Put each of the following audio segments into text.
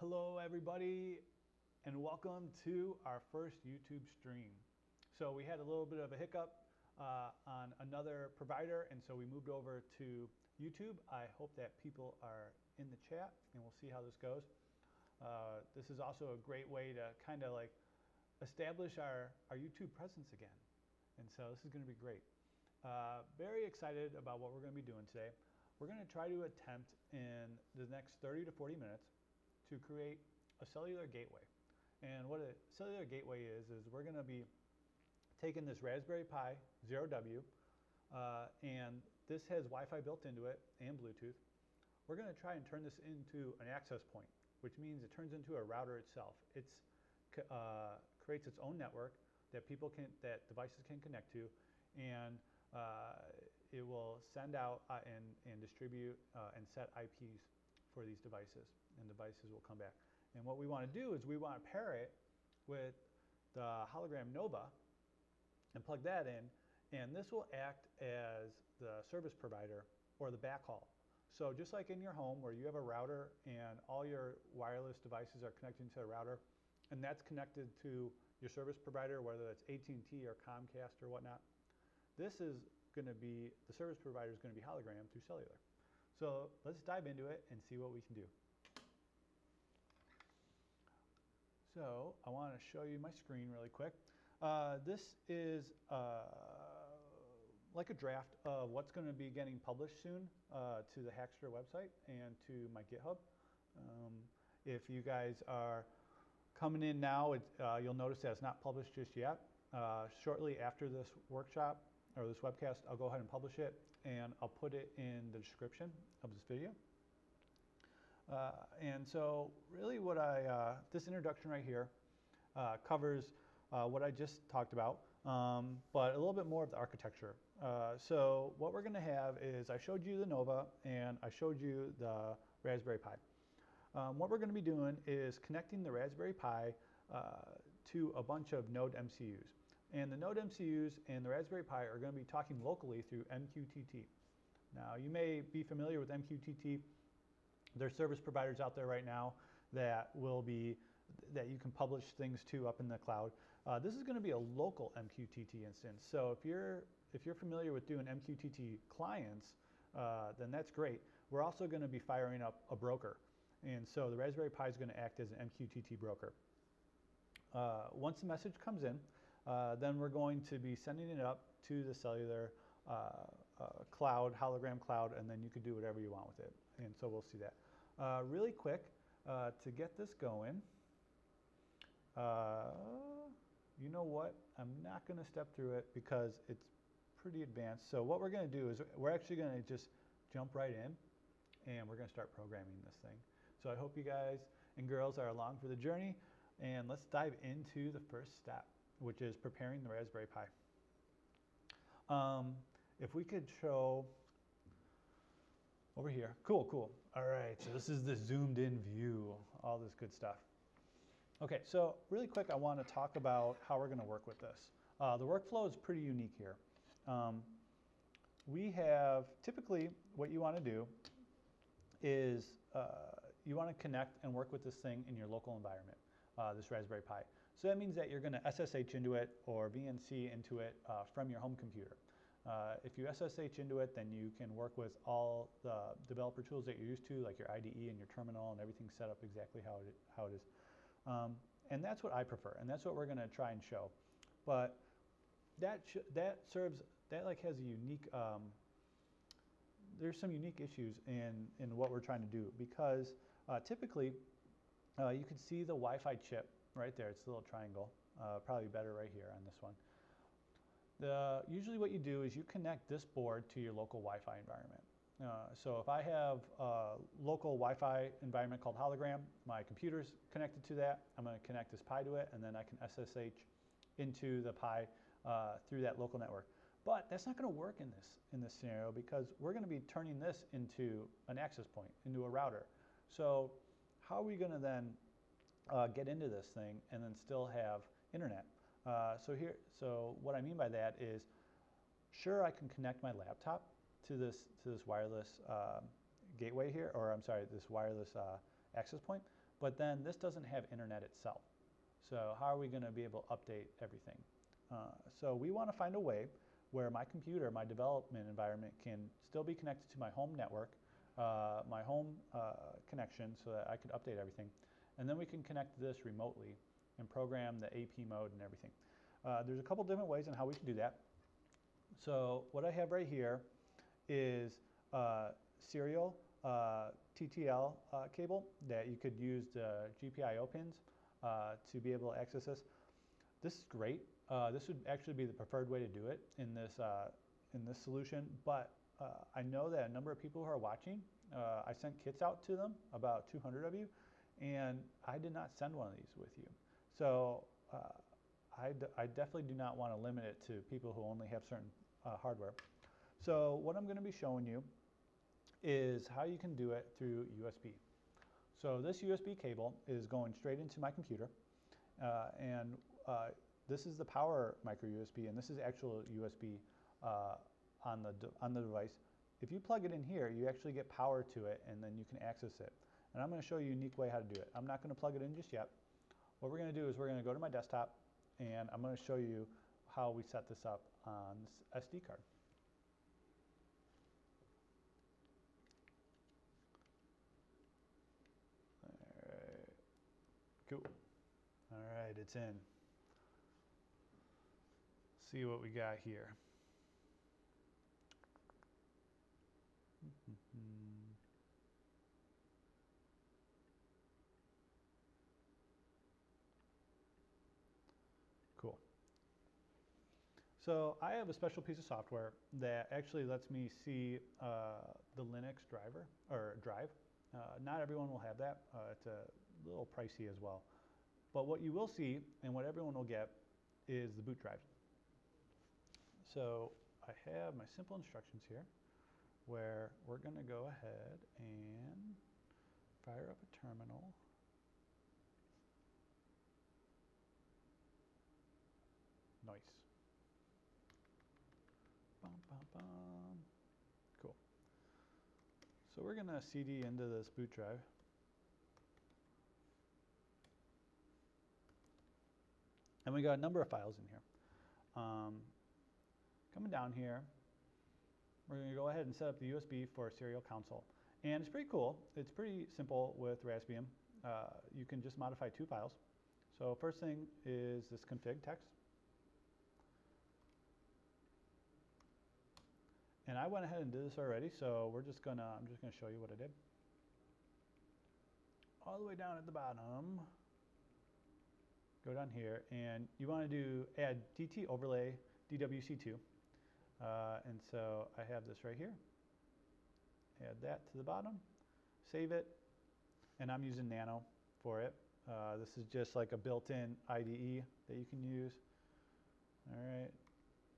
Hello everybody, and welcome to our first YouTube stream. So we had a little bit of a hiccup on another provider, and so we moved over to YouTube. I hope that people are in the chat, and we'll see how this goes. This is also a great way to kind of like establish our YouTube presence again. And so this is going to be great. Very excited about what we're going to be doing today. We're going to try to attempt in the next 30 to 40 minutes to create a cellular gateway. And what a cellular gateway is we're going to be taking this Raspberry Pi 0W, and this has Wi-Fi built into it and Bluetooth. We're going to try and turn this into an access point, which means it turns into a router itself. It creates its own network that devices can connect to, and it will send out and distribute and set IPs for these devices, and devices will come back. And what we want to do is we want to pair it with the Hologram Nova and plug that in, and this will act as the service provider or the backhaul. So just like in your home where you have a router and all your wireless devices are connected to a router, and that's connected to your service provider, whether that's AT&T or Comcast or whatnot, this is going to be, the service provider is going to be Hologram through Cellular. So let's dive into it and see what we can do. So I want to show you my screen really quick. This is like a draft of what's going to be getting published soon to the Hackster website and to my GitHub. If you guys are coming in now, you'll notice that it's not published just yet. Shortly after this workshop or this webcast, I'll go ahead and publish it, and I'll put it in the description of this video. And so really what this introduction right here covers what I just talked about, but a little bit more of the architecture. So what we're going to have is I showed you the Nova and I showed you the Raspberry Pi. What we're going to be doing is connecting the Raspberry Pi to a bunch of NodeMCUs. And the NodeMCUs and the Raspberry Pi are going to be talking locally through MQTT. Now, you may be familiar with MQTT. There's service providers out there right now that that you can publish things to up in the cloud. This is going to be a local MQTT instance. So if you're familiar with doing MQTT clients, then that's great. We're also going to be firing up a broker. And so the Raspberry Pi is going to act as an MQTT broker. Once the message comes in, then we're going to be sending it up to the cellular cloud, Hologram cloud, and then you can do whatever you want with it. And so we'll see that. Really quick, to get this going, you know what? I'm not going to step through it because it's pretty advanced. So what we're going to do is we're actually going to just jump right in, and we're going to start programming this thing. So I hope you guys and girls are along for the journey, and let's dive into the first step, which is preparing the Raspberry Pi. If we could show over here. Cool. All right, so this is the zoomed in view, all this good stuff. Okay, so really quick, I want to talk about how we're going to work with this. The workflow is pretty unique here. We have, typically what you want to do is you want to connect and work with this thing in your local environment, this Raspberry Pi. So that means that you're going to SSH into it or VNC into it from your home computer. If you SSH into it, then you can work with all the developer tools that you're used to, like your IDE and your terminal, and everything's set up exactly how it is. And that's what I prefer, and that's what we're going to try and show. But that has a unique, there's some unique issues in what we're trying to do, because typically you can see the Wi-Fi chip right there. It's the little triangle, probably better right here on this one. Usually what you do is you connect this board to your local Wi-Fi environment. So if I have a local Wi-Fi environment called Hologram, my computer's connected to that, I'm going to connect this Pi to it, and then I can SSH into the Pi through that local network. But that's not going to work in this scenario, because we're going to be turning this into an access point, into a router. So how are we going to then get into this thing and then still have internet? So what I mean by that is, sure, I can connect my laptop to this wireless gateway here, or I'm sorry, this wireless access point, but then this doesn't have internet itself. So how are we going to be able to update everything? So we want to find a way where my computer, my development environment, can still be connected to my home network, my home connection, so that I could update everything. And then we can connect this remotely and program the AP mode and everything. There's a couple different ways on how we can do that. So what I have right here is serial TTL cable that you could use the GPIO pins to be able to access this. This is great. This would actually be the preferred way to do it in this solution, but I know that a number of people who are watching, I sent kits out to them, about 200 of you, and I did not send one of these with you. So I definitely do not want to limit it to people who only have certain hardware. So what I'm going to be showing you is how you can do it through USB. So this USB cable is going straight into my computer, and this is the power micro USB, and this is actual USB on the device. If you plug it in here, you actually get power to it, and then you can access it. And I'm going to show you a unique way how to do it. I'm not going to plug it in just yet. What we're going to do is we're going to go to my desktop, and I'm going to show you how we set this up on this SD card. All right. Cool. All right, it's in. See what we got here. Cool. So I have a special piece of software that actually lets me see the Linux driver or drive. Not everyone will have that. It's a little pricey as well. But what you will see and what everyone will get is the boot drive. So I have my simple instructions here where we're going to go ahead and fire up a terminal. Nice. Bum, bum, bum. Cool. So we're going to CD into this boot drive. And we got a number of files in here. Coming down here, we're going to go ahead and set up the USB for a serial console. And it's pretty cool. It's pretty simple with Raspbian. You can just modify two files. So first thing is this config text. And I went ahead and did this already, so I'm just gonna show you what I did. All the way down at the bottom, go down here, and you want to add DT overlay DWC2. And so I have this right here. Add that to the bottom, save it, and I'm using Nano for it. This is just like a built-in IDE that you can use. All right,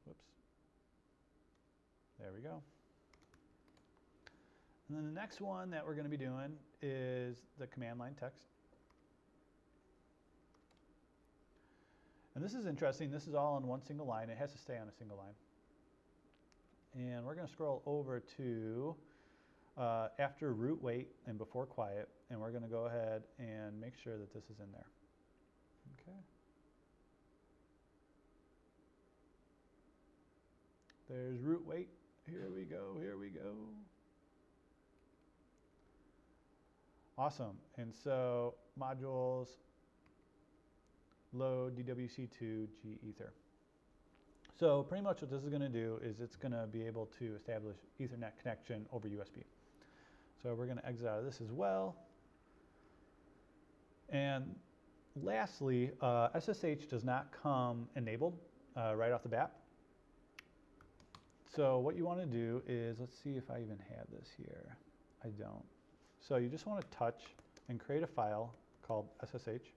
whoops. There we go. And then the next one that we're going to be doing is the command line text. And this is interesting. This is all on one single line. It has to stay on a single line. And we're going to scroll over to after root wait and before quiet, and we're going to go ahead and make sure that this is in there. Okay. There's root wait. Here we go, here we go. Awesome. And so modules load DWC2 G Ether. So pretty much what this is going to do is it's going to be able to establish Ethernet connection over USB. So we're going to exit out of this as well. And lastly, SSH does not come enabled right off the bat. So what you want to do is, let's see if I even have this here. I don't. So you just want to touch and create a file called SSH.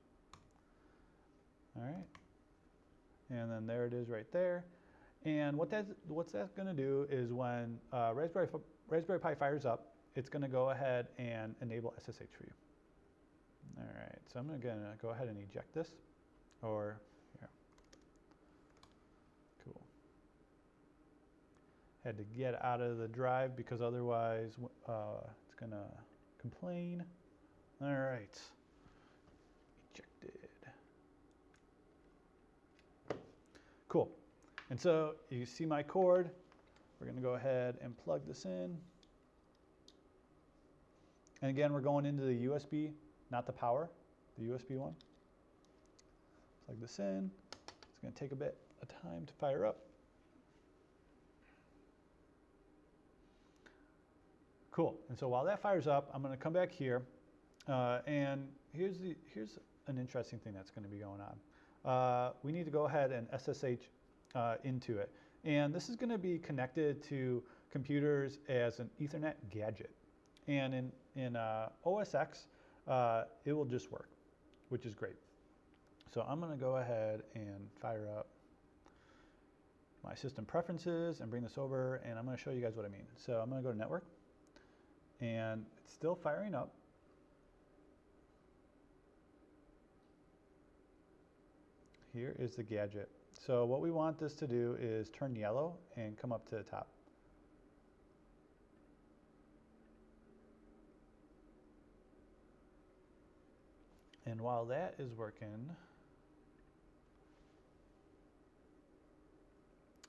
All right. And then there it is right there. And what's that going to do is when Raspberry Pi fires up, it's going to go ahead and enable SSH for you. All right. So I'm going to go ahead and eject this. Or here. Cool. Had to get out of the drive because otherwise it's going to complain. All right. Cool. And so you see my cord. We're going to go ahead and plug this in. And again, we're going into the USB, not the power, the USB one. Plug this in. It's going to take a bit of time to fire up. Cool. And so while that fires up, I'm going to come back here. And here's an interesting thing that's going to be going on. We need to go ahead and SSH into it. And this is going to be connected to computers as an Ethernet gadget. And in OS X, it will just work, which is great. So I'm going to go ahead and fire up my system preferences and bring this over, and I'm going to show you guys what I mean. So I'm going to go to network, and it's still firing up. Here is the gadget. So what we want this to do is turn yellow and come up to the top. And while that is working,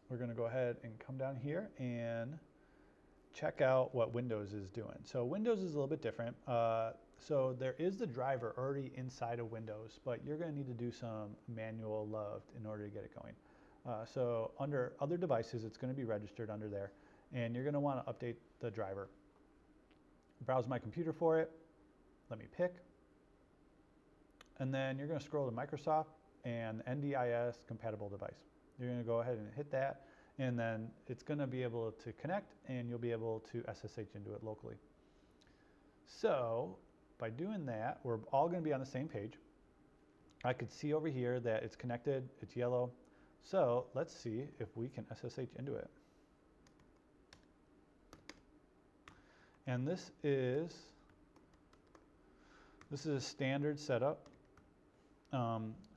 we're going to go ahead and come down here and check out what Windows is doing. So Windows is a little bit different. So there is the driver already inside of Windows, but you're going to need to do some manual love in order to get it going. So under other devices, it's going to be registered under there, and you're going to want to update the driver. Browse my computer for it. Let me pick. And then you're going to scroll to Microsoft and NDIS compatible device. You're going to go ahead and hit that, and then it's going to be able to connect, and you'll be able to SSH into it locally. So by doing that, we're all going to be on the same page. I could see over here that it's connected, it's yellow. So let's see if we can SSH into it. And this is a standard setup.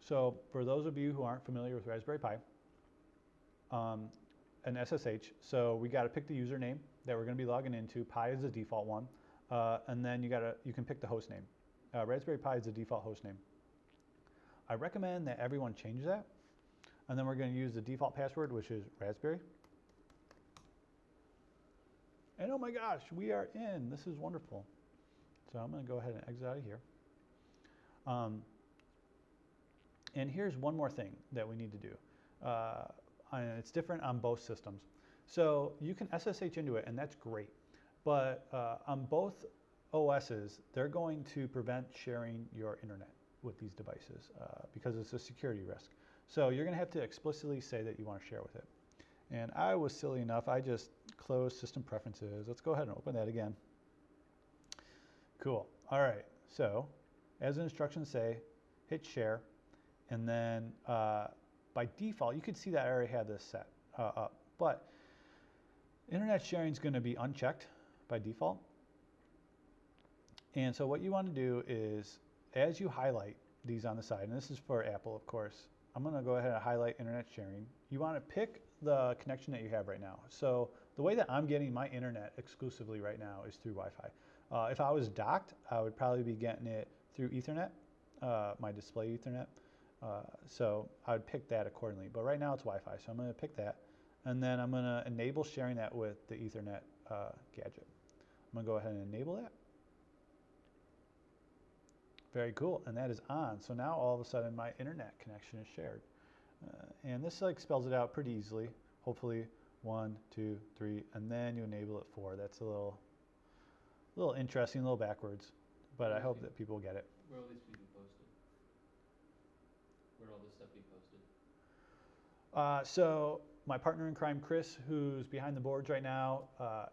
So for those of you who aren't familiar with Raspberry Pi, an SSH, so we got to pick the username that we're going to be logging into. Pi is the default one. And then you can pick the host name. Raspberry Pi is the default host name. I recommend that everyone change that. And then we're going to use the default password, which is Raspberry. And oh my gosh, we are in. This is wonderful. So I'm going to go ahead and exit out of here. And here's one more thing that we need to do. And it's different on both systems. So you can SSH into it, and that's great. But on both OSs, they're going to prevent sharing your internet with these devices because it's a security risk. So you're going to have to explicitly say that you want to share with it. And I was silly enough, I just closed system preferences. Let's go ahead and open that again. Cool. All right. So as the instructions say, hit share. And then by default, you can see that I already had this set up. But internet sharing is going to be unchecked by default. And so what you want to do is, as you highlight these on the side, and this is for Apple, of course, I'm going to go ahead and highlight internet sharing. You want to pick the connection that you have right now. So the way that I'm getting my internet exclusively right now is through Wi-Fi. If I was docked, I would probably be getting it through Ethernet, my display Ethernet. So I would pick that accordingly. But right now it's Wi-Fi, so I'm going to pick that. And then I'm going to enable sharing that with the Ethernet gadget. I'm going to go ahead and enable that. Very cool, and that is on. So now all of a sudden my internet connection is shared. And this spells it out pretty easily. Hopefully 1, 2, 3, and then you enable it 4. That's a little interesting, a little backwards, but I hope that people get it. Where will these be posted? Where will all this stuff be posted? So my partner in crime, Chris, who's behind the boards right now,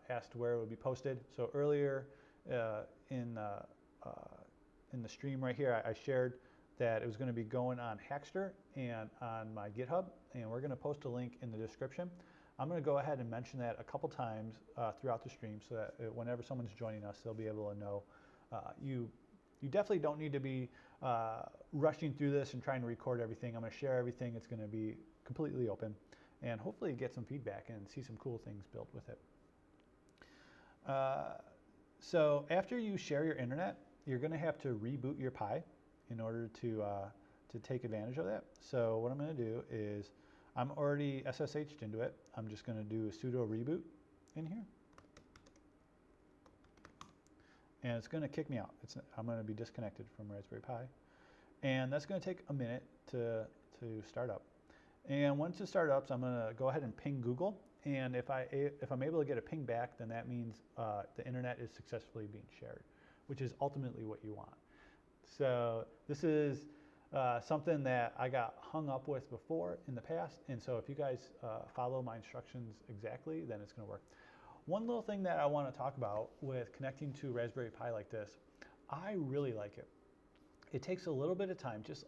asked where it would be posted. So earlier in the stream right here, I shared that it was going to be going on Hackster and on my GitHub, and we're going to post a link in the description. I'm going to go ahead and mention that a couple times throughout the stream so that whenever someone's joining us, they'll be able to know. You definitely don't need to be rushing through this and trying to record everything. I'm going to share everything. It's going to be completely open, and hopefully get some feedback and see some cool things built with it. So after you share your internet, you're going to have to reboot your Pi in order to take advantage of that. So what I'm going to do is I'm already SSH'd into it. I'm just going to do a sudo reboot in here. And it's going to kick me out. I'm going to be disconnected from Raspberry Pi. And that's going to take a minute to start up. And once it starts up, so I'm going to go ahead and ping Google. And if I'm able to get a ping back, then that means the internet is successfully being shared, which is ultimately what you want. So this is something that I got hung up with before in the past. And so if you guys follow my instructions exactly, then it's going to work. One little thing that I want to talk about with connecting to Raspberry Pi like this, I really like it. It takes a little bit of time, just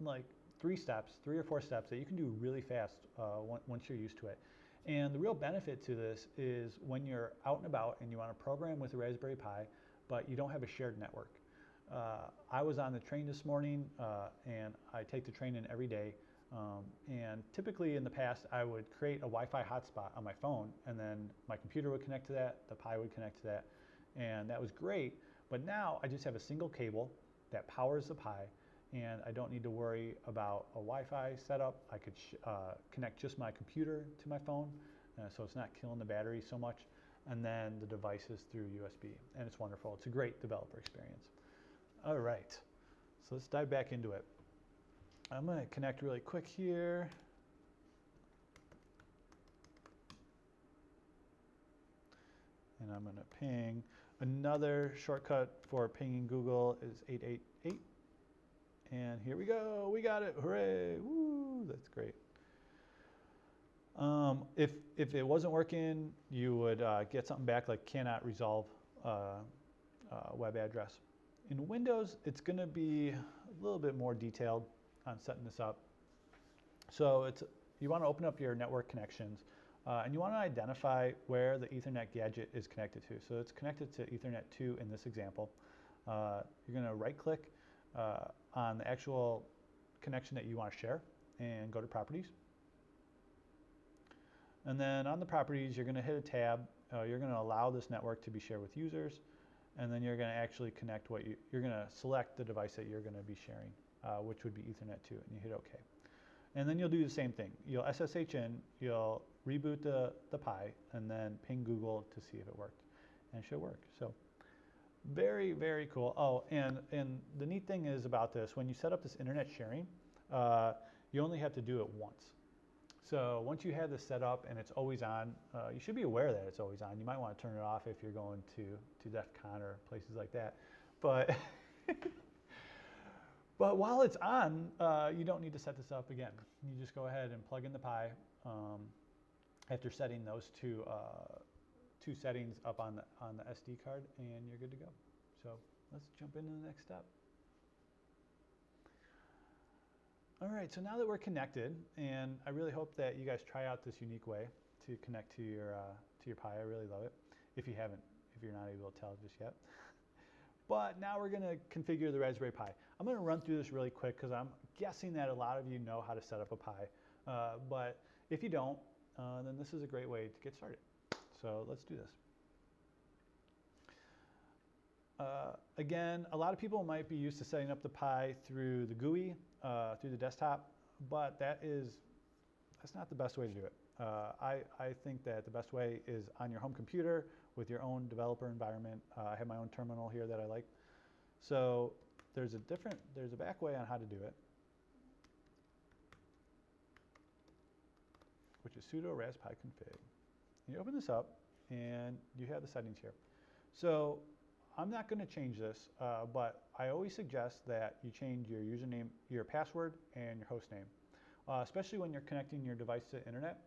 like 3 or 4 steps that you can do really fast once you're used to it. And the real benefit to this is when you're out and about and you want to program with a Raspberry Pi, but you don't have a shared network. I was on the train this morning, and I take the train in every day. And typically in the past, I would create a Wi-Fi hotspot on my phone, and then my computer would connect to that, the Pi would connect to that, and that was great. But now I just have a single cable that powers the Pi, and I don't need to worry about a Wi-Fi setup. I could connect just my computer to my phone, so it's not killing the battery so much, and then the devices through USB, and it's wonderful. It's a great developer experience. All right, so let's dive back into it. I'm going to connect really quick here. And I'm going to ping. Another shortcut for pinging Google is 888. And here we go. We got it. Hooray. Woo, that's great. If it wasn't working, you would get something back like cannot resolve web address. In Windows, it's going to be a little bit more detailed on setting this up. So you want to open up your network connections, and you want to identify where the Ethernet gadget is connected to. So it's connected to Ethernet 2 in this example. You're going to right-click on the actual connection that you want to share and go to Properties. And then on the Properties, you're going to hit a tab. You're going to allow this network to be shared with users, and then you're going to actually connect you're going to select the device that you're going to be sharing, which would be Ethernet 2, and you hit OK. And then you'll do the same thing. You'll SSH in, you'll reboot the Pi, and then ping Google to see if it worked, and it should work. So very, very cool. Oh, and the neat thing is about this, when you set up this internet sharing, you only have to do it once. So once you have this set up and it's always on, you should be aware that it's always on. You might want to turn it off if you're going to DEF CON or places like that. But but while it's on, you don't need to set this up again. You just go ahead and plug in the Pi after setting those two settings up on the SD card, and you're good to go. So let's jump into the next step. All right, so now that we're connected, and I really hope that you guys try out this unique way to connect to your Pi. I really love it. If you're not able to tell just yet. But now we're going to configure the Raspberry Pi. I'm going to run through this really quick because I'm guessing that a lot of you know how to set up a Pi. But if you don't, then this is a great way to get started. So let's do this. Again, a lot of people might be used to setting up the Pi through the GUI, through the desktop, but that's not the best way to do it. I think that the best way is on your home computer with your own developer environment. I have my own terminal here that I like. So there's a back way on how to do it, which is sudo raspi config. You open this up, and you have the settings here. So I'm not going to change this, but I always suggest that you change your username, your password, and your host name, especially when you're connecting your device to the internet.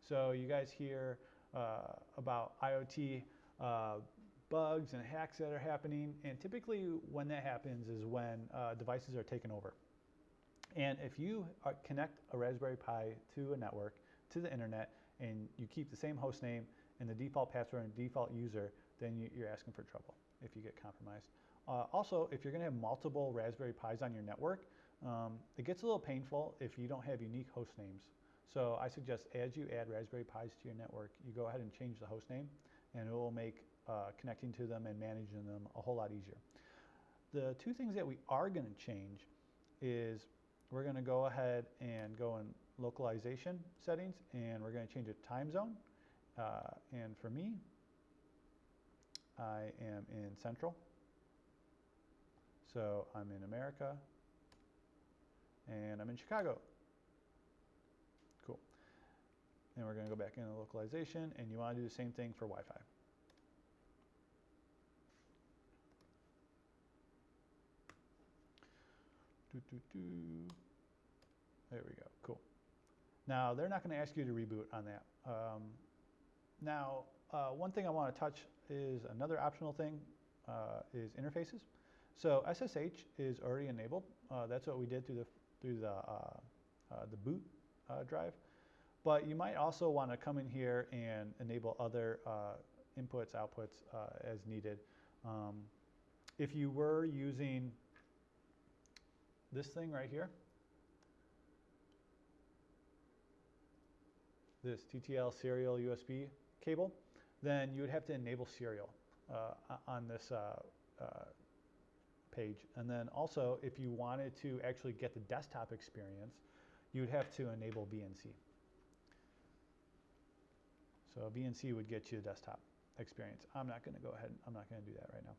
So you guys hear about IoT bugs and hacks that are happening, and typically when that happens is when devices are taken over. And if you connect a Raspberry Pi to a network, to the internet, and you keep the same host name and the default password and default user, then you're asking for trouble if you get compromised. Also, if you're going to have multiple Raspberry Pis on your network, it gets a little painful if you don't have unique host names. So I suggest as you add Raspberry Pis to your network, you go ahead and change the host name, and it will make connecting to them and managing them a whole lot easier. The two things that we are going to change is we're going to go ahead and go and localization settings, and we're going to change it to time zone. And for me, I am in Central. So I'm in America, and I'm in Chicago. Cool. And we're going to go back into localization, and you want to do the same thing for Wi-Fi. There we go. Cool. Now, they're not going to ask you to reboot on that. One thing I want to touch is another optional thing is interfaces. So SSH is already enabled. That's what we did through the boot drive. But you might also want to come in here and enable other inputs, outputs as needed. If you were using this thing right here, this TTL serial USB cable, then you would have to enable serial on this page. And then also, if you wanted to actually get the desktop experience, you would have to enable VNC. So VNC would get you a desktop experience. I'm not going to go ahead, I'm not going to do that right now.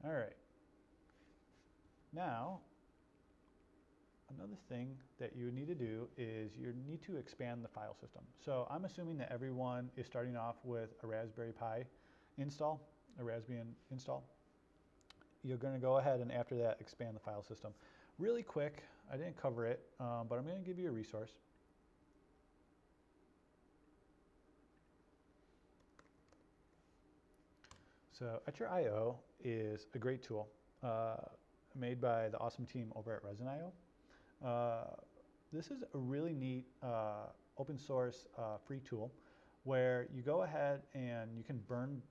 All right. Now, another thing that you need to do is you need to expand the file system. So I'm assuming that everyone is starting off with a Raspberry Pi install, a Raspbian install. You're going to go ahead and after that expand the file system. Really quick, I didn't cover it, but I'm going to give you a resource. So Iterating is a great tool made by the awesome team over at Resin.io. This is a really neat open source free tool where you go ahead and you can burn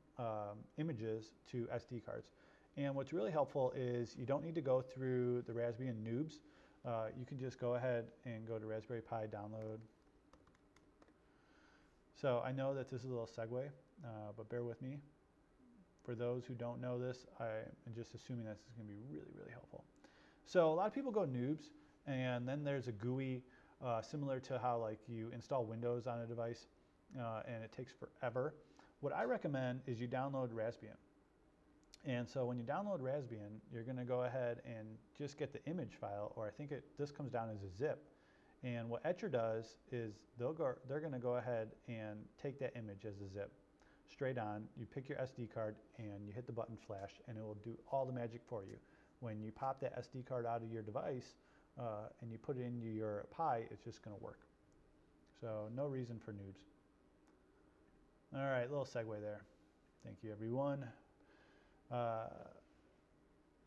images to SD cards. And what's really helpful is you don't need to go through the Raspbian noobs. You can just go ahead and go to Raspberry Pi download. So I know that this is a little segue, but bear with me. For those who don't know this, I'm just assuming this is going to be really, really helpful. So a lot of people go noobs, and then there's a GUI similar to how like you install Windows on a device, and it takes forever. What I recommend is you download Raspbian. And so when you download Raspbian, you're going to go ahead and just get the image file, or I think this comes down as a zip. And what Etcher does is they're going to go ahead and take that image as a zip. Straight on, you pick your SD card and you hit the button flash, and it will do all the magic for you. When you pop that SD card out of your device and you put it into your Pi, it's just going to work. So no reason for noobs. All right, little segue there. Thank you, everyone.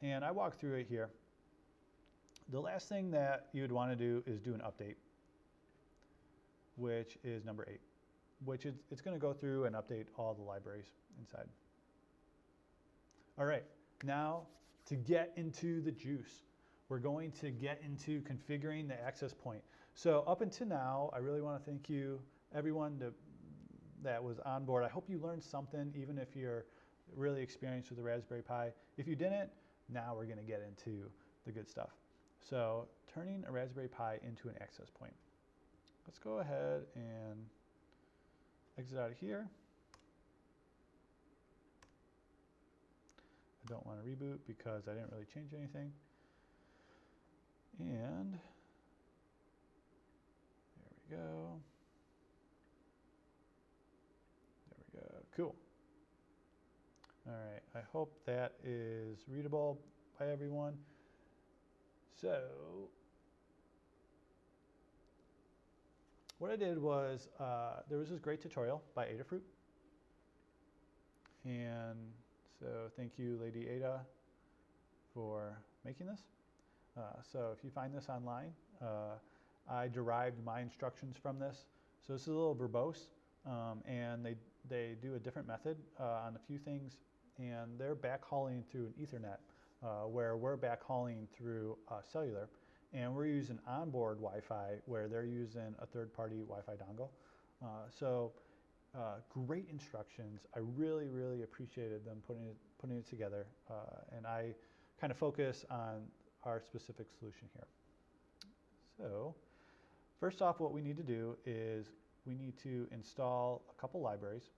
And I walked through it here. The last thing that you would want to do is do an update, which is number 8. Which it's going to go through and update all the libraries inside. All right, now to get into the juice, we're going to get into configuring the access point. So up until now, I really want to thank you, everyone that was on board. I hope you learned something, even if you're really experienced with the Raspberry Pi. If you didn't, now we're going to get into the good stuff. So turning a Raspberry Pi into an access point. Let's go ahead and exit out of here. I don't want to reboot because I didn't really change anything. And there we go. There we go. Cool. All right. I hope that is readable by everyone. So what I did was, there was this great tutorial by Adafruit. And so thank you, Lady Ada, for making this. So if you find this online, I derived my instructions from this. So this is a little verbose, and they do a different method on a few things, and they're backhauling through an Ethernet, where we're backhauling through cellular. And we're using onboard Wi-Fi where they're using a third-party Wi-Fi dongle. Great instructions. I really, really appreciated them putting it together. And I kind of focus on our specific solution here. So first off, what we need to do is we need to install a couple libraries.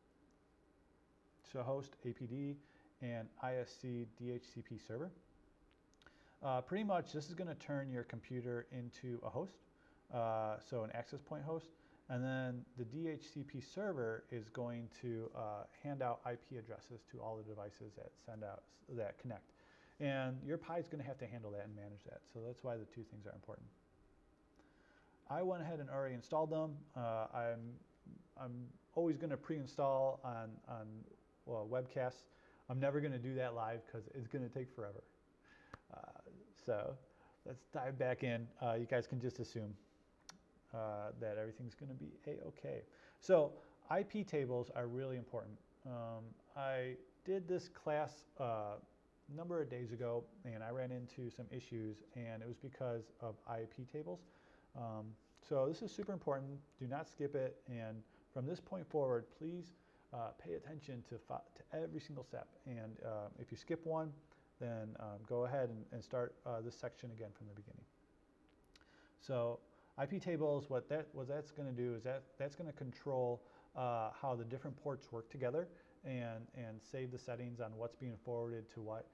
So host APD and ISC DHCP server. Pretty much this is going to turn your computer into a host, so an access point host, and then the DHCP server is going to hand out IP addresses to all the devices that connect. And your Pi is going to have to handle that and manage that, so that's why the two things are important. I went ahead and already installed them. I'm always going to pre-install on webcasts. I'm never going to do that live because it's going to take forever. So let's dive back in. You guys can just assume that everything's going to be a-okay. So IP tables are really important. I did this class a number of days ago, and I ran into some issues, and it was because of IP tables. So this is super important. Do not skip it, and from this point forward, please pay attention to every single step. And if you skip one, then go ahead and start this section again from the beginning. So IP tables, what that's going to do is that's going to control how the different ports work together and save the settings on what's being forwarded to what.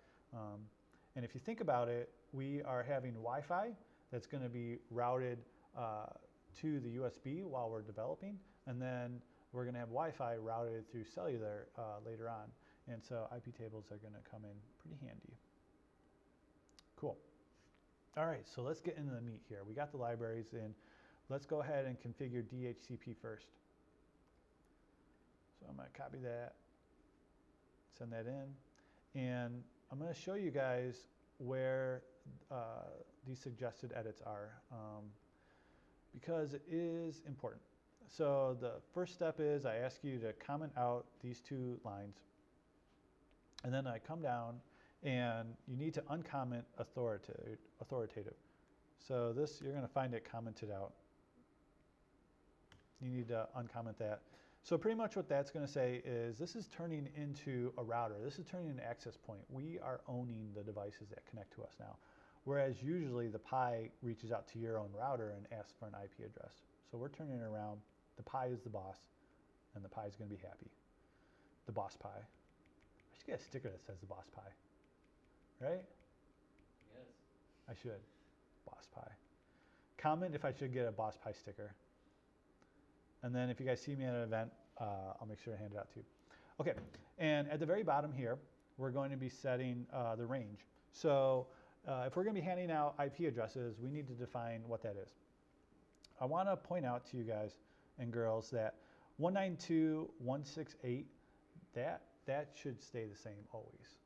And if you think about it, we are having Wi-Fi that's going to be routed to the USB while we're developing, and then we're going to have Wi-Fi routed through cellular later on. And so IP tables are going to come in pretty handy. Cool. All right, so let's get into the meat here. We got the libraries in. Let's go ahead and configure DHCP first. So I'm going to copy that, send that in, and I'm going to show you guys where these suggested edits are because it is important. So the first step is I ask you to comment out these two lines, and then I come down and you need to uncomment authoritative. So this, you're going to find it commented out. You need to uncomment that. So pretty much what that's going to say is this is turning into a router. This is turning an access point. We are owning the devices that connect to us now. Whereas usually the Pi reaches out to your own router and asks for an IP address. So we're turning it around. The Pi is the boss, and the Pi is going to be happy. The boss Pi. I should get a sticker that says the boss Pi. Right? Yes. I should. Boss Pi. Comment if I should get a boss Pi sticker. And then if you guys see me at an event, I'll make sure to hand it out to you. Okay, and at the very bottom here, we're going to be setting the range. So if we're going to be handing out IP addresses, we need to define what that is. I want to point out to you guys and girls that 192.168, that should stay the same always.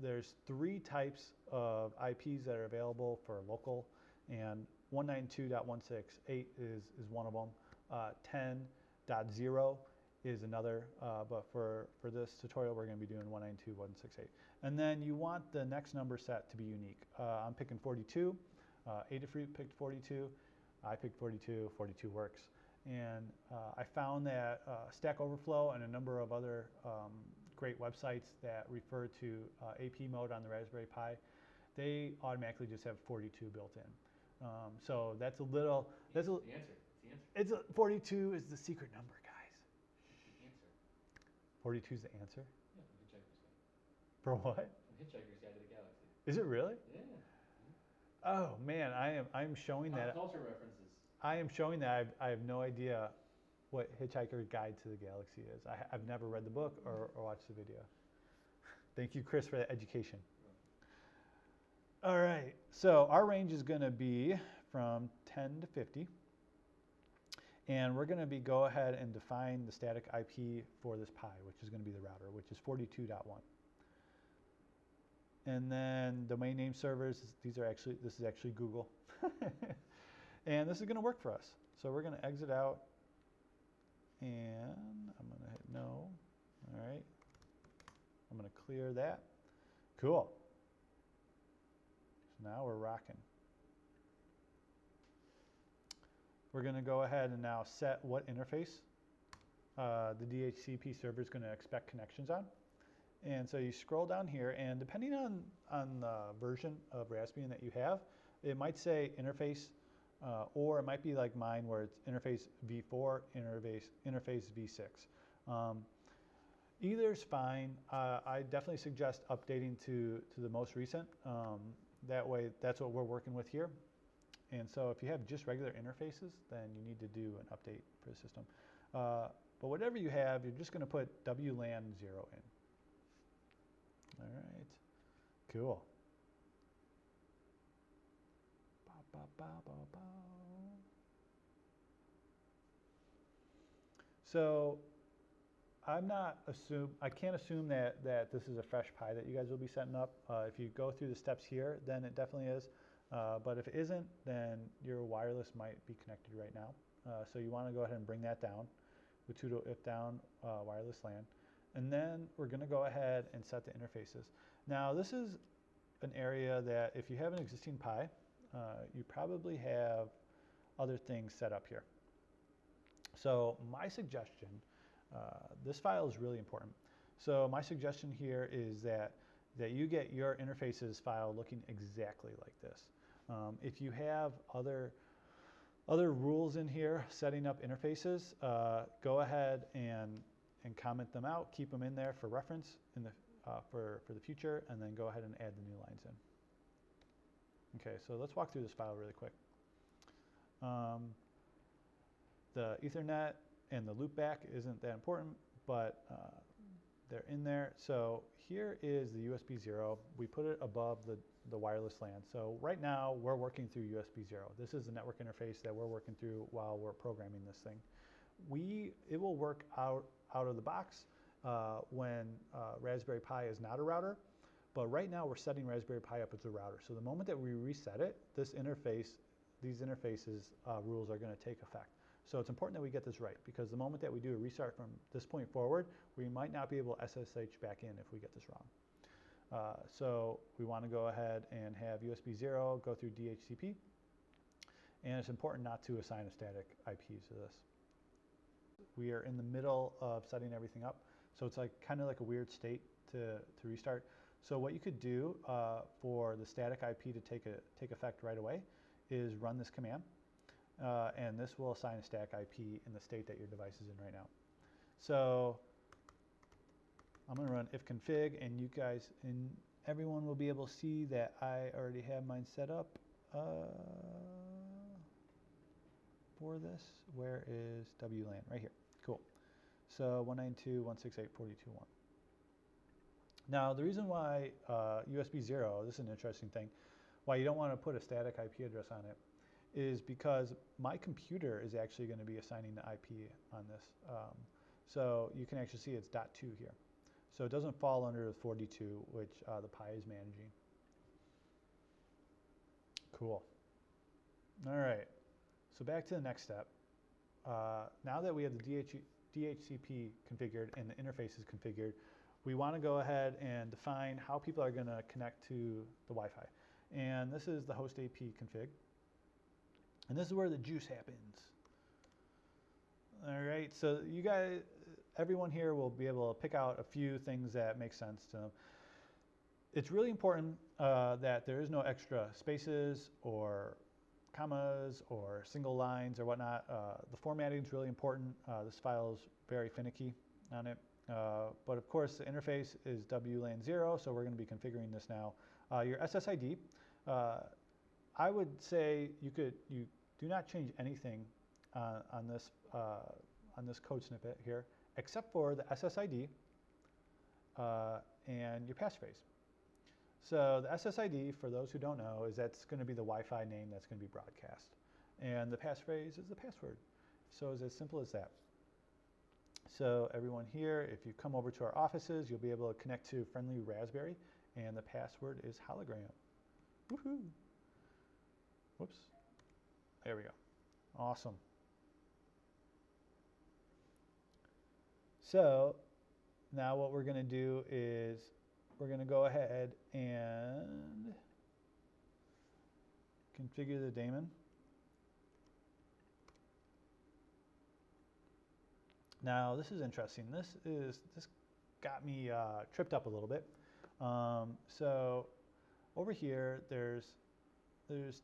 There's 3 types of IPs that are available for local, and 192.168 is one of them. 10.0 is another, but for this tutorial we're going to be doing 192.168. And then you want the next number set to be unique. I'm picking 42, Adafruit picked 42, I picked 42, 42 works. And I found that Stack Overflow and a number of other great websites that refer to AP mode on the Raspberry Pi, they automatically just have 42 built in. So that's a little, that's The answer. it's 42 is the secret number, guys. The answer. 42 is the answer? Yeah, from Hitchhiker's Guide. For what? From Hitchhiker's Guide to the Galaxy. Is it really? Yeah. Oh man, I'm showing that. Culture references. I am showing that I have no idea what Hitchhiker's Guide to the Galaxy is. I've never read the book or watched the video. Thank you, Chris, for that education. All right, so our range is going to be from 10 to 50. And we're going to go ahead and define the static IP for this Pi, which is going to be the router, which is 42.1. And then domain name servers, this is actually Google. And this is going to work for us. So we're going to exit out, and I'm going to hit no. All right. I'm going to clear that. Cool. So now we're rocking. We're going to go ahead and now set what interface the DHCP server is going to expect connections on. And so you scroll down here, and depending on the version of Raspbian that you have, it might say interface or it might be like mine where it's interface v4, interface v6. Either is fine. I definitely suggest updating to the most recent. That way, that's what we're working with here. And so if you have just regular interfaces, then you need to do an update for the system. But whatever you have, you're just going to put WLAN 0 in. All right, cool. So I can't assume that this is a fresh Pi that you guys will be setting up. If you go through the steps here, then it definitely is. But if it isn't, then your wireless might be connected right now. So you want to go ahead and bring that down with sudo if down wireless LAN. And then we're going to go ahead and set the interfaces. Now this is an area that if you have an existing Pi, you probably have other things set up here. So my suggestion, this file is really important. So my suggestion here is that you get your interfaces file looking exactly like this. If you have other rules in here setting up interfaces, go ahead and comment them out, keep them in there for reference for the future, and then go ahead and add the new lines in. Okay, so let's walk through this file really quick. The Ethernet and the loopback isn't that important, but they're in there. So here is the USB 0. We put it above the wireless LAN. So right now we're working through USB 0. This is the network interface that we're working through while we're programming this thing. It will work out of the box when Raspberry Pi is not a router. But right now we're setting Raspberry Pi up as a router. So the moment that we reset it, these interfaces rules are going to take effect. So it's important that we get this right, because the moment that we do a restart from this point forward, we might not be able to SSH back in if we get this wrong. So we want to go ahead and have USB 0 go through DHCP. And it's important not to assign a static IP to this. We are in the middle of setting everything up. So it's kind of like a weird state to restart. So what you could do for the static IP to take effect right away is run this command. And this will assign a static IP in the state that your device is in right now. So I'm going to run ifconfig, and you guys and everyone will be able to see that I already have mine set up for this. Where is WLAN? Right here. Cool. So 192.168.42.1. Now the reason why USB 0, this is an interesting thing, why you don't want to put a static IP address on it, is because my computer is actually going to be assigning the IP on this. So you can actually see it's .2 here. So it doesn't fall under the 42, which the Pi is managing. Cool. All right. So back to the next step. Now that we have the DHCP configured and the interface is configured, we want to go ahead and define how people are going to connect to the Wi-Fi. And this is the host AP config. And this is where the juice happens. All right, so you guys, everyone here will be able to pick out a few things that make sense to them. It's really important that there is no extra spaces or commas or single lines or whatnot. The formatting is really important. This file is very finicky on it. But of course, the interface is WLAN 0, so we're going to be configuring this now. Your SSID, I would say you do not change anything on this code snippet here, except for the SSID and your passphrase. So the SSID, for those who don't know, that's going to be the Wi-Fi name that's going to be broadcast, and the passphrase is the password. So it's as simple as that. So everyone here, if you come over to our offices, you'll be able to connect to Friendly Raspberry, and the password is hologram. Woohoo! Whoops. There we go. Awesome. So now what we're going to do is we're going to go ahead and configure the daemon. Now this is interesting. This got me tripped up a little bit. So over here, there's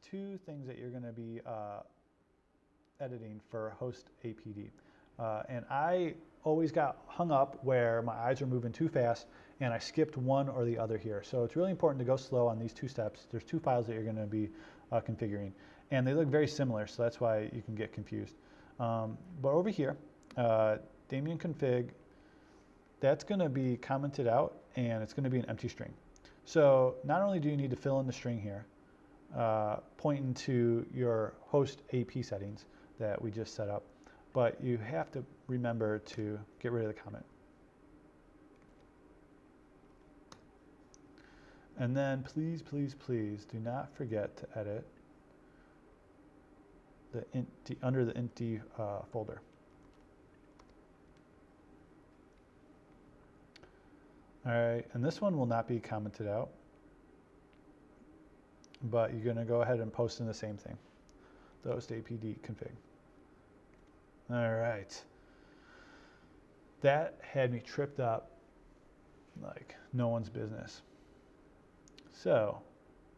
two things that you're going to be editing for host APD. And I always got hung up where my eyes are moving too fast and I skipped one or the other here. So it's really important to go slow on these two steps. There's two files that you're going to be configuring, and they look very similar, so that's why you can get confused. But over here, Damien config, that's going to be commented out, and it's going to be an empty string. So not only do you need to fill in the string here, pointing to your host AP settings that we just set up, but you have to remember to get rid of the comment. And then please, please, please do not forget to edit the under the int folder. All right, and this one will not be commented out, but you're going to go ahead and post in the same thing, the host APD config. All right, that had me tripped up like no one's business. So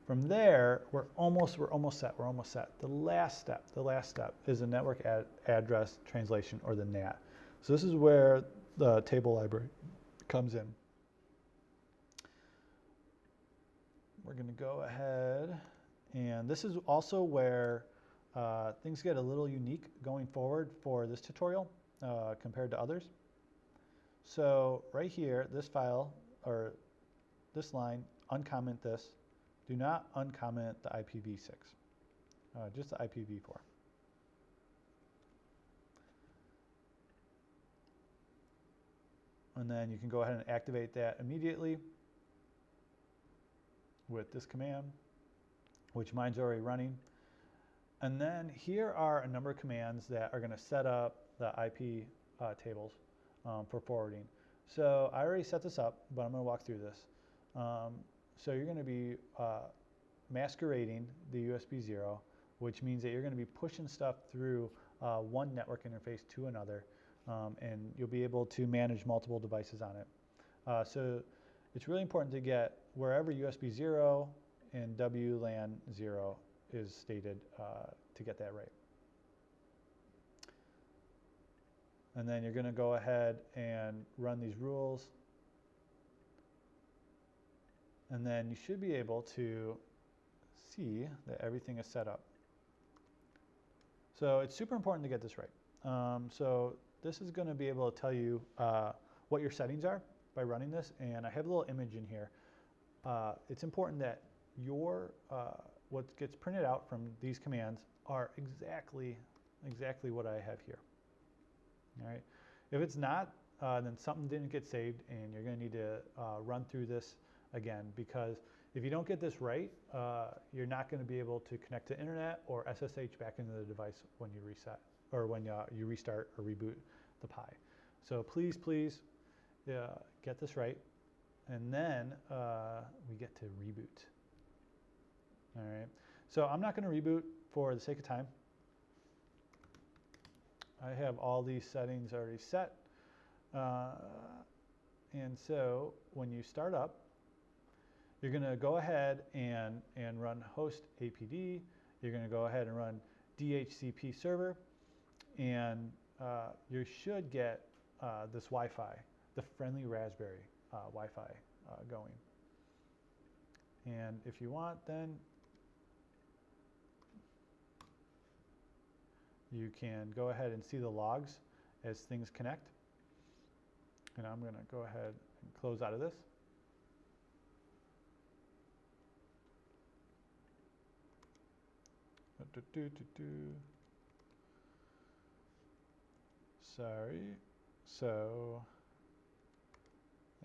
from there, we're almost set. The last step is the network address translation, or the NAT. So this is where the table library comes in. We're going to go ahead, and this is also where things get a little unique going forward for this tutorial compared to others. So right here, this file, or this line, uncomment this. Do not uncomment the IPv6, just the IPv4. And then you can go ahead and activate that immediately with this command, which mine's already running. And then here are a number of commands that are going to set up the IP tables for forwarding. So I already set this up, but I'm going to walk through this. So you're going to be masquerading the USB 0, which means that you're going to be pushing stuff through one network interface to another, and you'll be able to manage multiple devices on it. So it's really important to get wherever USB 0 and WLAN 0 is stated to get that right. And then you're going to go ahead and run these rules. And then you should be able to see that everything is set up. So it's super important to get this right. So this is going to be able to tell you what your settings are by running this. And I have a little image in here. It's important that your what gets printed out from these commands are exactly what I have here. All right. If it's not, then something didn't get saved, and you're going to need to run through this again, because if you don't get this right, you're not going to be able to connect to internet or SSH back into the device when you reset, or when you restart or reboot the Pi. So please, please get this right, and then we get to reboot. All right. So I'm not going to reboot for the sake of time. I have all these settings already set. And so when you start up, you're going to go ahead and run host APD. You're going to go ahead and run DHCP server. And you should get this Wi-Fi, the friendly Raspberry Wi-Fi going. And if you want, then you can go ahead and see the logs as things connect. And I'm going to go ahead and close out of this. Sorry. So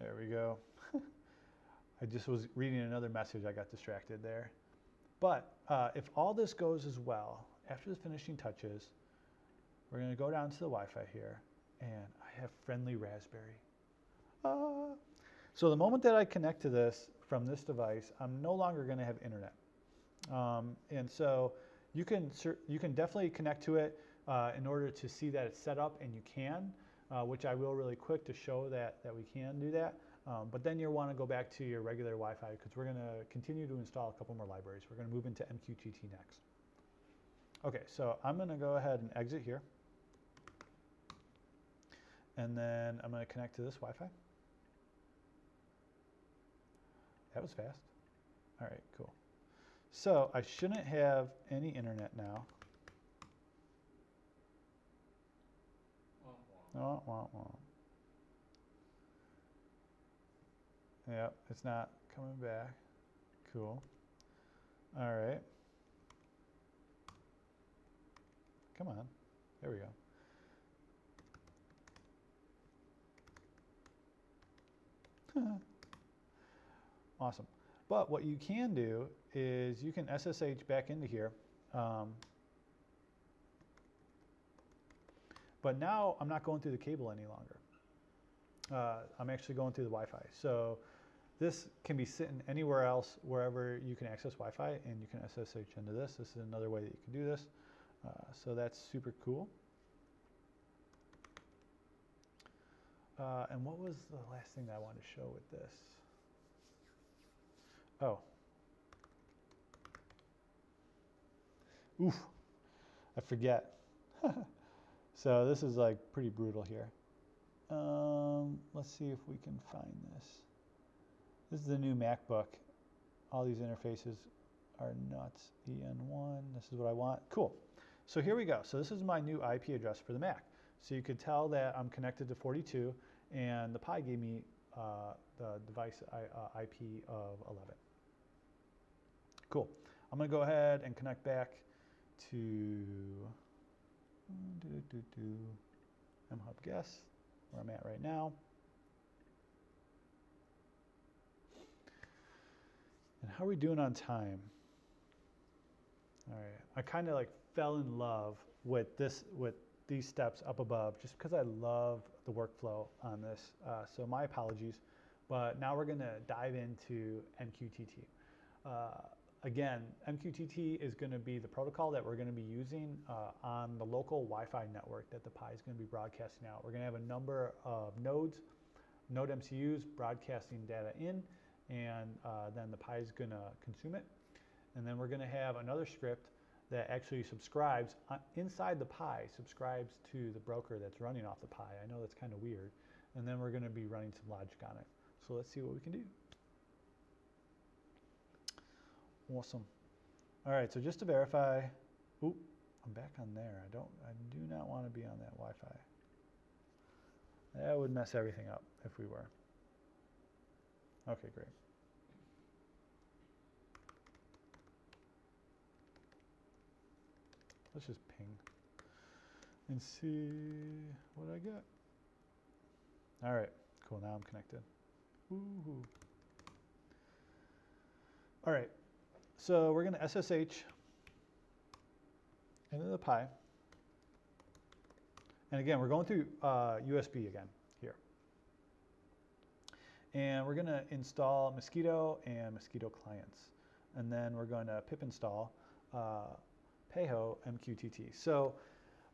there we go. I just was reading another message. I got distracted there. But if all this goes as well, after the finishing touches, we're going to go down to the Wi-Fi here, and I have friendly Raspberry. So the moment that I connect to this from this device, I'm no longer going to have internet. And so you can definitely connect to it in order to see that it's set up, and you can, which I will really quick to show that we can do that. But then you'll want to go back to your regular Wi-Fi, because we're going to continue to install a couple more libraries. We're going to move into MQTT next. Okay, so I'm going to go ahead and exit here. And then I'm going to connect to this Wi-Fi. That was fast. All right, cool. So I shouldn't have any internet now. Wah, wah, wah. Yep, it's not coming back. Cool. All right. Come on. There we go. Awesome. But what you can do is you can SSH back into here. But now I'm not going through the cable any longer. I'm actually going through the Wi-Fi. So this can be sitting anywhere else, wherever you can access Wi-Fi, and you can SSH into this. This is another way that you can do this. So that's super cool. And what was the last thing that I wanted to show with this? Oh. Oof, I forget. So this is like pretty brutal here. Let's see if we can find this. This is the new MacBook. All these interfaces are nuts. EN1, this is what I want. Cool. So here we go. So this is my new IP address for the Mac. So you could tell that I'm connected to 42, and the Pi gave me the device IP of 11. Cool. I'm going to go ahead and connect back to mHub guest, where I'm at right now. And how are we doing on time? All right. I kind of like fell in love with these steps up above just because I love the workflow on this. So my apologies. But now we're going to dive into MQTT. Again, MQTT is going to be the protocol that we're going to be using on the local Wi-Fi network that the Pi is going to be broadcasting out. We're going to have a number of nodes, NodeMCUs broadcasting data in, and then the Pi is going to consume it. And then we're going to have another script that actually subscribes inside the Pi, subscribes to the broker that's running off the Pi. I know that's kind of weird. And then we're going to be running some logic on it. So let's see what we can do. Awesome. All right, so just to verify, oop, I'm back on there. I do not want to be on that Wi-Fi. That would mess everything up if we were. Okay, great. Let's just ping and see what I get. All right, cool, now I'm connected. Woo-hoo. All right, so we're gonna SSH into the Pi. And again, we're going through USB again here. And we're gonna install Mosquito and Mosquito clients. And then we're going to pip install Pyho MQTT. So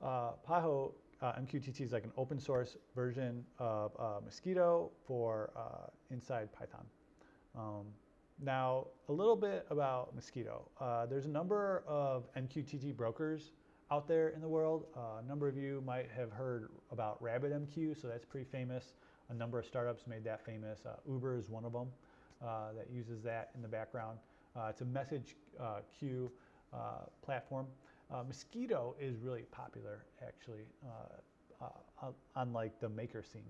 Pyho MQTT is like an open source version of Mosquito for inside Python. Now, a little bit about Mosquito. There's a number of MQTT brokers out there in the world. A number of you might have heard about RabbitMQ, so that's pretty famous. A number of startups made that famous. Uber is one of them that uses that in the background. It's a message queue platform. Mosquito is really popular, actually, on like the maker scene.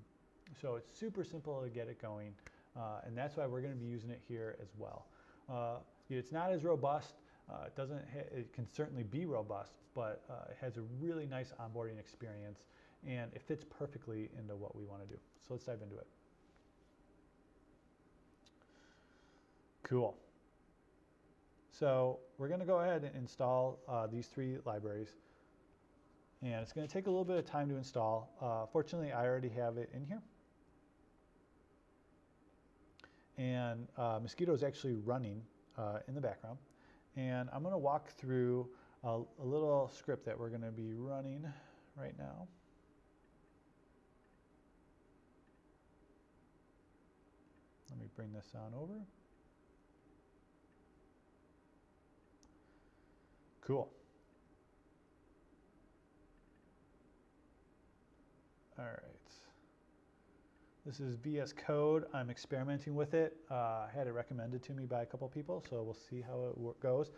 So it's super simple to get it going, and that's why we're going to be using it here as well. It's not as robust. It can certainly be robust, but it has a really nice onboarding experience, and it fits perfectly into what we want to do. So let's dive into it. Cool. So we're going to go ahead and install these 3 libraries, and it's going to take a little bit of time to install. Fortunately, I already have it in here, and Mosquito is actually running in the background, and I'm going to walk through a little script that we're going to be running right now. Let me bring this on over. Cool. All right. This is BSCode. I'm experimenting with it. I had it recommended to me by a couple people, so we'll see how it goes.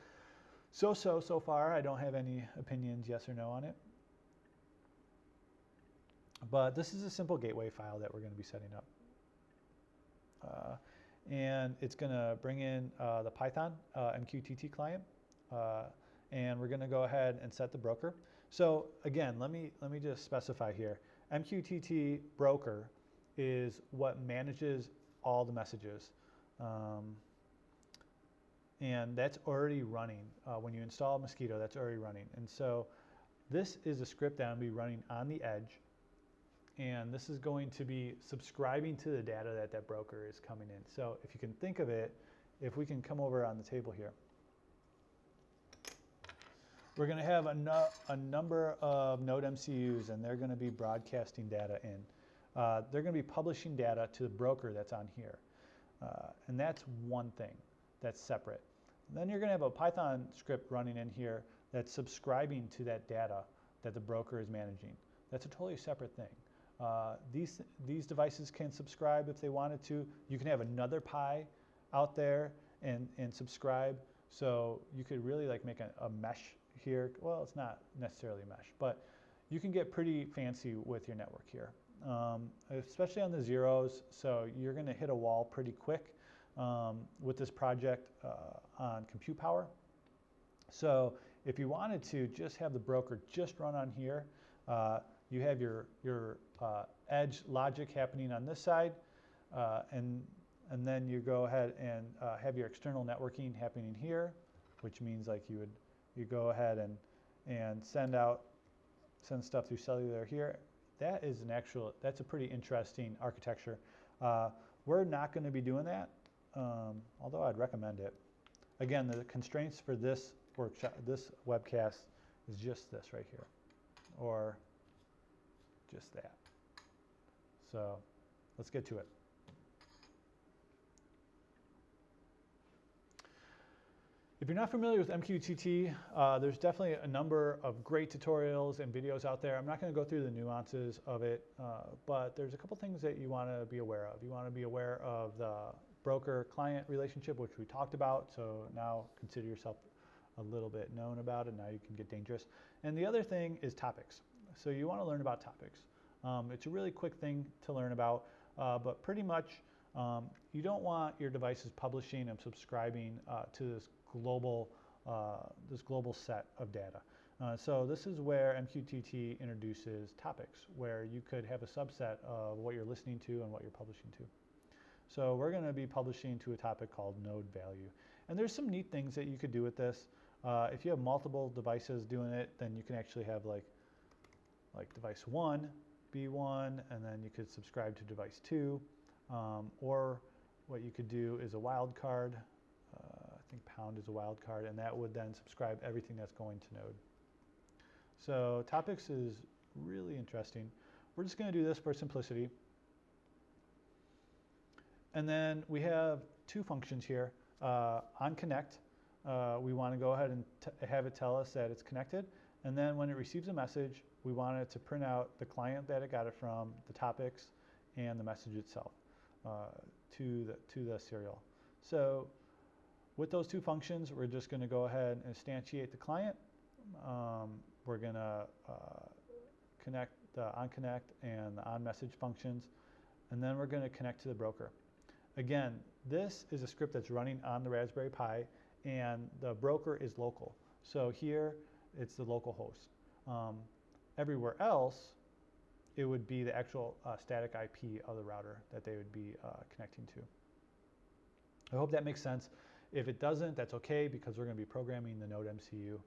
So far. I don't have any opinions, yes or no, on it. But this is a simple gateway file that we're going to be setting up. And it's going to bring in the Python MQTT client. And we're going to go ahead and set the broker. So again, let me just specify here. MQTT Broker is what manages all the messages. And that's already running. When you install Mosquito, that's already running. And so this is a script that I'm going to be running on the edge. And this is going to be subscribing to the data that broker is coming in. So if you can think of it, if we can come over on the table here, we're going to have a number of NodeMCUs, and they're going to be broadcasting data in. They're going to be publishing data to the broker that's on here. And that's one thing that's separate. And then you're going to have a Python script running in here that's subscribing to that data that the broker is managing. That's a totally separate thing. These devices can subscribe if they wanted to. You can have another Pi out there and subscribe. So you could really like make a mesh here. Well, it's not necessarily a mesh, but you can get pretty fancy with your network here, especially on the zeros. So you're going to hit a wall pretty quick with this project on compute power. So if you wanted to just have the broker just run on here, you have your edge logic happening on this side, and then you go ahead and have your external networking happening here, which means like you go ahead and send stuff through cellular here. That's a pretty interesting architecture. We're not going to be doing that, although I'd recommend it. Again, the constraints for this workshop, this webcast, is just this right here, or just that. So let's get to it. If you're not familiar with MQTT, there's definitely a number of great tutorials and videos out there. I'm not going to go through the nuances of it, but there's a couple things that you want to be aware of. You want to be aware of the broker-client relationship, which we talked about, so now consider yourself a little bit known about it. Now you can get dangerous. And the other thing is topics. So you want to learn about topics. It's a really quick thing to learn about, but pretty much you don't want your devices publishing and subscribing to this global set of data. So this is where MQTT introduces topics, where you could have a subset of what you're listening to and what you're publishing to. So we're going to be publishing to a topic called node value. And there's some neat things that you could do with this. If you have multiple devices doing it, then you can actually have like device 1 be 1, and then you could subscribe to device 2. Or what you could do is a wildcard. I think pound is a wildcard, and that would then subscribe everything that's going to node. So topics is really interesting. We're just going to do this for simplicity. And then we have two functions here. Unconnect, we want to go ahead and have it tell us that it's connected. And then when it receives a message, we want it to print out the client that it got it from, the topics, and the message itself to the serial. So with those two functions, we're just going to go ahead and instantiate the client. We're going to connect the onConnect and the onMessage functions, and then we're going to connect to the broker. Again, this is a script that's running on the Raspberry Pi, and the broker is local. So here, it's the local host. Everywhere else, it would be the actual static IP of the router that they would be connecting to. I hope that makes sense. If it doesn't, that's okay, because we're going to be programming the NodeMCU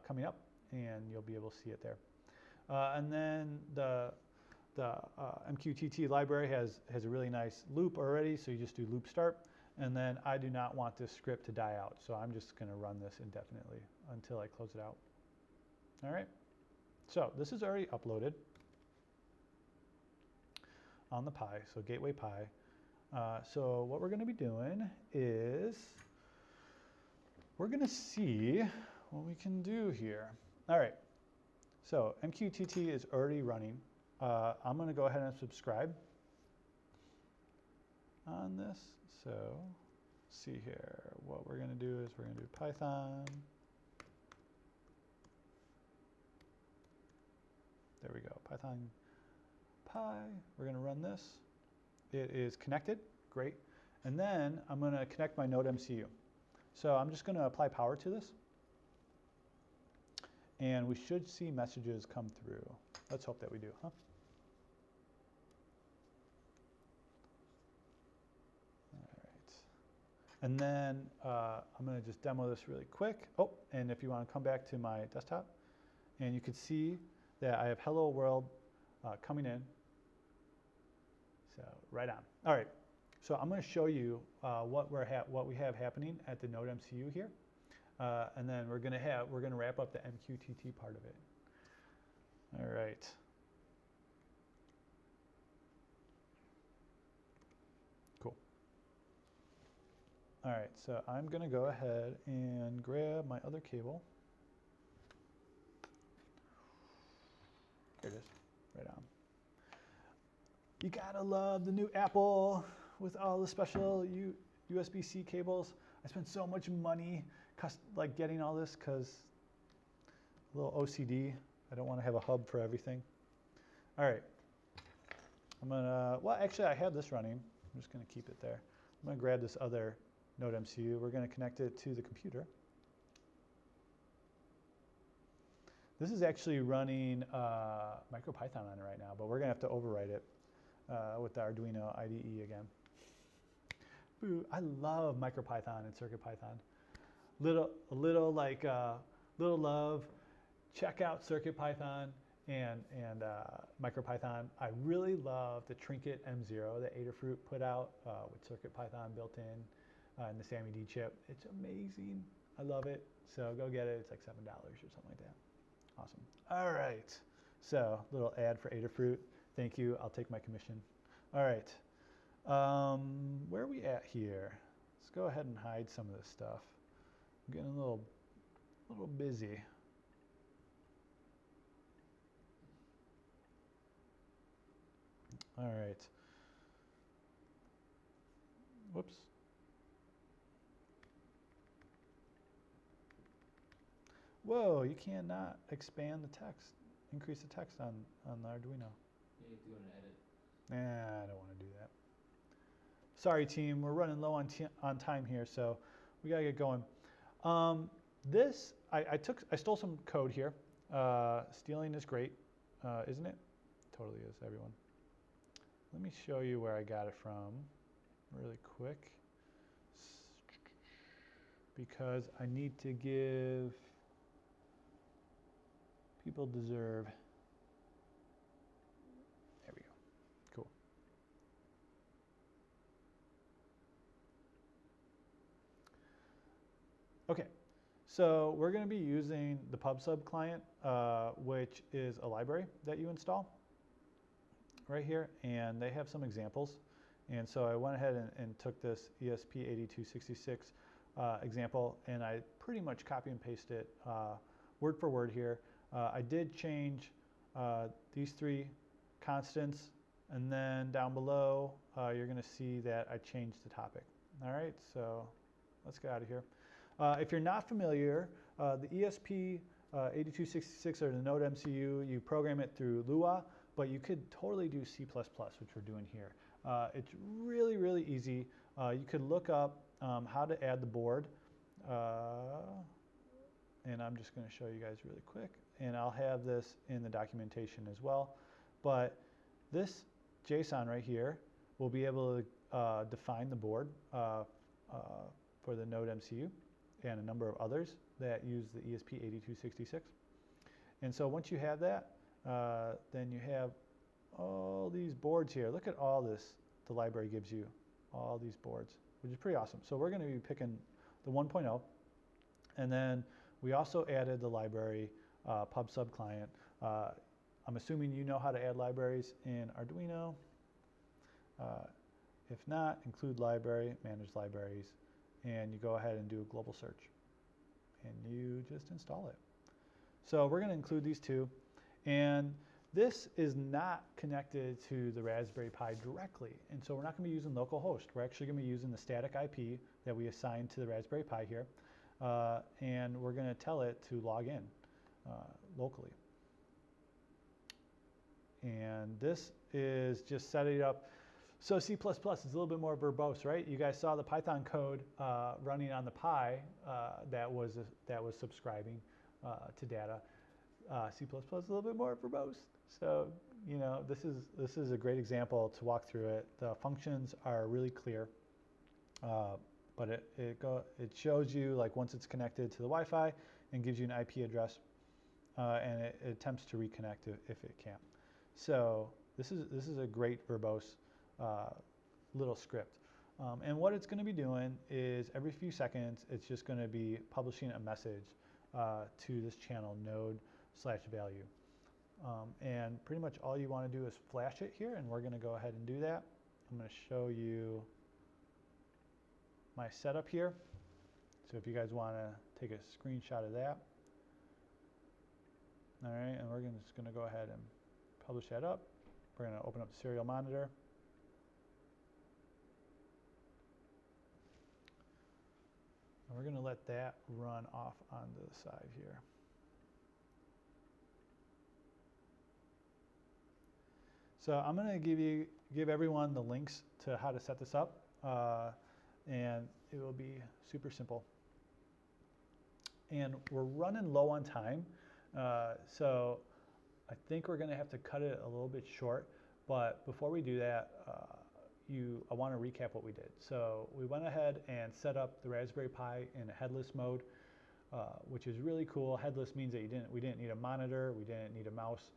coming up, and you'll be able to see it there. And then the MQTT library has a really nice loop already, so you just do loop start. And then I do not want this script to die out, so I'm just going to run this indefinitely until I close it out. All right, so this is already uploaded on the Pi, so Gateway Pi. So what we're going to be doing is we're going to see what we can do here. All right, so MQTT is already running. I'm going to go ahead and subscribe on this. So see here, what we're going to do is we're going to do Python. There we go, Python Pi. We're going to run this. It is connected, great. And then I'm going to connect my NodeMCU. So I'm just going to apply power to this. And we should see messages come through. Let's hope that we do, huh? All right. And then I'm going to just demo this really quick. Oh, and if you want to come back to my desktop, and you can see that I have Hello World coming in. So right on. All right. So I'm going to show you what we have happening at the NodeMCU here, and then we're going to wrap up the MQTT part of it. All right. Cool. All right. So I'm going to go ahead and grab my other cable. Here it is. Right on. You gotta love the new Apple with all the special USB-C cables. I spent so much money like getting all this because a little OCD. I don't want to have a hub for everything. All right. I'm gonna, well, actually I have this running. I'm just gonna keep it there. I'm gonna grab this other NodeMCU. We're gonna connect it to the computer. This is actually running MicroPython on it right now, but we're gonna have to overwrite it with the Arduino IDE again. Ooh, I love MicroPython and CircuitPython. Little love. Check out CircuitPython and MicroPython. I really love the Trinket M0 that Adafruit put out with CircuitPython built in and the SAMD chip. It's amazing. I love it. So go get it. It's like $7 or something like that. Awesome. All right. So little ad for Adafruit. Thank you. I'll take my commission. All right. Where are we at here? Let's go ahead and hide some of this stuff. I'm getting a little busy. All right. Whoops. Whoa, you cannot expand the text, increase the text on the Arduino. Yeah, you do an edit. Nah, I don't want to do that. Sorry, team, we're running low on time here, so we gotta get going. I stole some code here. Stealing is great, isn't it? Totally is, everyone. Let me show you where I got it from really quick, because I need to give people deserve. There we go. Cool. Okay, so we're going to be using the PubSub client, which is a library that you install right here, and they have some examples. And so I went ahead and took this ESP8266 example, and I pretty much copy and paste it word for word here. I did change these three constants, and then down below you're going to see that I changed the topic. All right, so let's get out of here. If you're not familiar, the ESP8266 or the NodeMCU, you program it through Lua, but you could totally do C++, which we're doing here. It's really, really easy. You could look up how to add the board, and I'm just going to show you guys really quick, and I'll have this in the documentation as well. But this JSON right here will be able to define the board for the NodeMCU and a number of others that use the ESP8266. And so once you have that, then you have all these boards here. Look at all this the library gives you, all these boards, which is pretty awesome. So we're going to be picking the 1.0, and then we also added the library PubSub client. I'm assuming you know how to add libraries in Arduino. If not, include library, manage libraries, and you go ahead and do a global search, and you just install it. So we're going to include these two, and This is not connected to the Raspberry Pi directly, and so we're not going to be using localhost. We're actually going to be using the static IP that we assigned to the Raspberry Pi here, and we're going to tell it to log in locally. And this is just setting up. So C++ is a little bit more verbose, right? You guys saw the Python code running on the Pi that was subscribing to data. C++ is a little bit more verbose. So, you know, this is a great example to walk through it. The functions are really clear, but it shows you, like, once it's connected to the Wi-Fi and gives you an IP address, and it attempts to reconnect if it can't. So this is a great verbose little script. And what it's going to be doing is every few seconds, it's just going to be publishing a message to this channel node/value. And pretty much all you want to do is flash it here, and we're going to go ahead and do that. I'm going to show you my setup here. So if you guys want to take a screenshot of that. All right, and we're just going to go ahead and publish that up. We're going to open up the serial monitor. And we're going to let that run off onto the side here. So I'm going to give everyone the links to how to set this up, and it will be super simple. And we're running low on time, so I think we're going to have to cut it a little bit short. But before we do that, I want to recap what we did. So we went ahead and set up the Raspberry Pi in a headless mode, which is really cool. Headless means that we didn't need a monitor, we didn't need a mouse.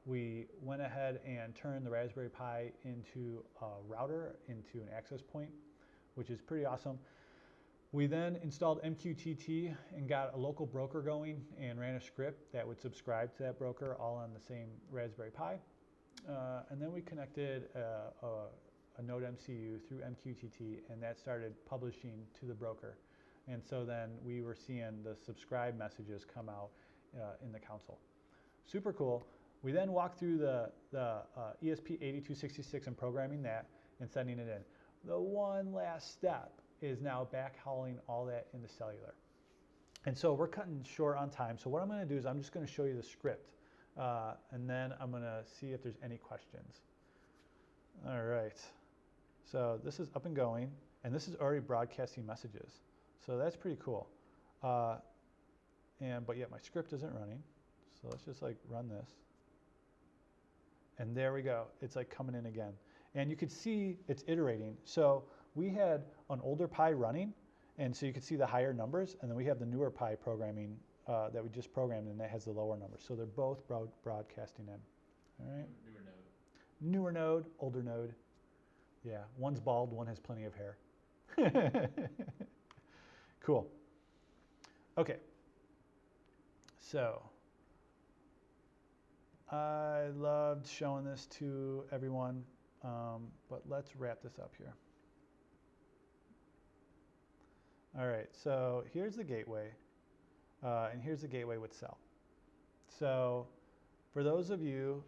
We went ahead and turned the Raspberry Pi into a router, into an access point, which is pretty awesome. We then installed MQTT and got a local broker going and ran a script that would subscribe to that broker all on the same Raspberry Pi. And then we connected a NodeMCU through MQTT, and that started publishing to the broker. And so then we were seeing the subscribe messages come out in the console. Super cool. We then walked through the ESP8266 and programming that and sending it in. The one last step is now backhauling all that into Cellular. And so we're cutting short on time. So what I'm going to do is I'm just going to show you the script, and then I'm going to see if there's any questions. All right. So this is up and going, and this is already broadcasting messages. So that's pretty cool. But yet my script isn't running. So let's just like run this. And there we go. It's like coming in again. And you could see it's iterating. So we had an older Pi running, and so you could see the higher numbers, and then we have the newer Pi programming that we just programmed, and that has the lower numbers. So they're both broadcasting in. All right. Newer node, older node. Yeah, one's bald, one has plenty of hair. Cool. Okay. So I loved showing this to everyone, but let's wrap this up here. All right, so here's the gateway, and here's the gateway with Cell. So for those of you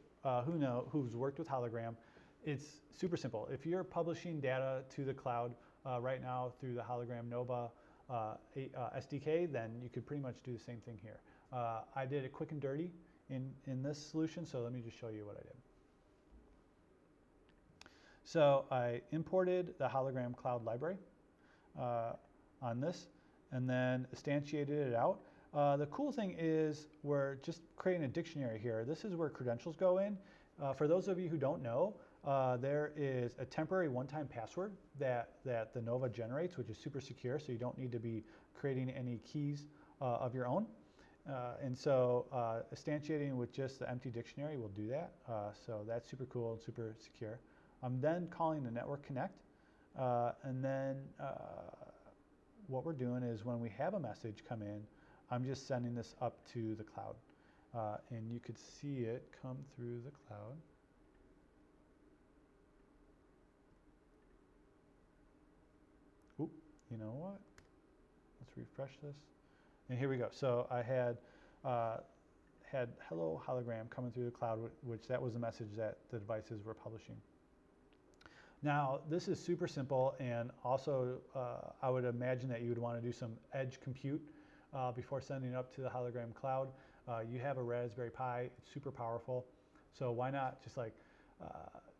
who's worked with Hologram, it's super simple. If you're publishing data to the cloud right now through the Hologram Nova SDK, then you could pretty much do the same thing here. I did it quick and dirty in this solution, so let me just show you what I did. So I imported the Hologram Cloud Library on this, and then instantiated it out. The cool thing is we're just creating a dictionary here. This is where credentials go in. For those of you who don't know, there is a temporary one-time password that the Nova generates, which is super secure, so you don't need to be creating any keys of your own. And so instantiating with just the empty dictionary will do that. So that's super cool and super secure. I'm then calling the network connect, and then what we're doing is when we have a message come in, I'm just sending this up to the cloud. And you could see it come through the cloud. Oop, you know what? Let's refresh this. And here we go. So I had hello hologram coming through the cloud, which that was the message that the devices were publishing. Now, this is super simple, and also I would imagine that you would want to do some edge compute before sending it up to the hologram cloud. You have a Raspberry Pi, it's super powerful, so why not just like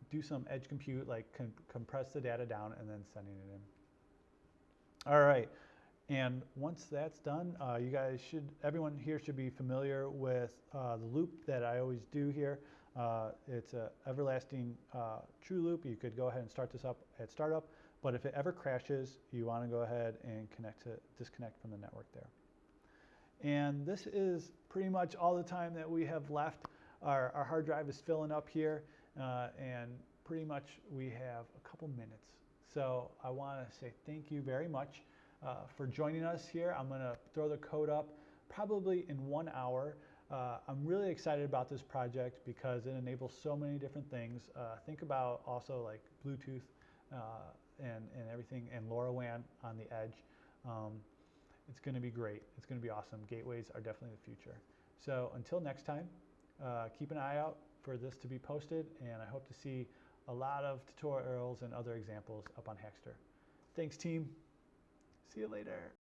do some edge compute, like compress the data down and then sending it in. All right, and once that's done, you guys everyone here should be familiar with the loop that I always do here. It's an everlasting true loop. You could go ahead and start this up at startup, but if it ever crashes, you want to go ahead and disconnect from the network there. And this is pretty much all the time that we have left. Our hard drive is filling up here, and pretty much we have a couple minutes. So I want to say thank you very much for joining us here. I'm going to throw the code up probably in 1 hour. I'm really excited about this project because it enables so many different things. Think about also like Bluetooth and everything, and LoRaWAN on the edge. It's going to be great. It's going to be awesome. Gateways are definitely the future. So until next time, keep an eye out for this to be posted, and I hope to see a lot of tutorials and other examples up on Hackster. Thanks, team. See you later.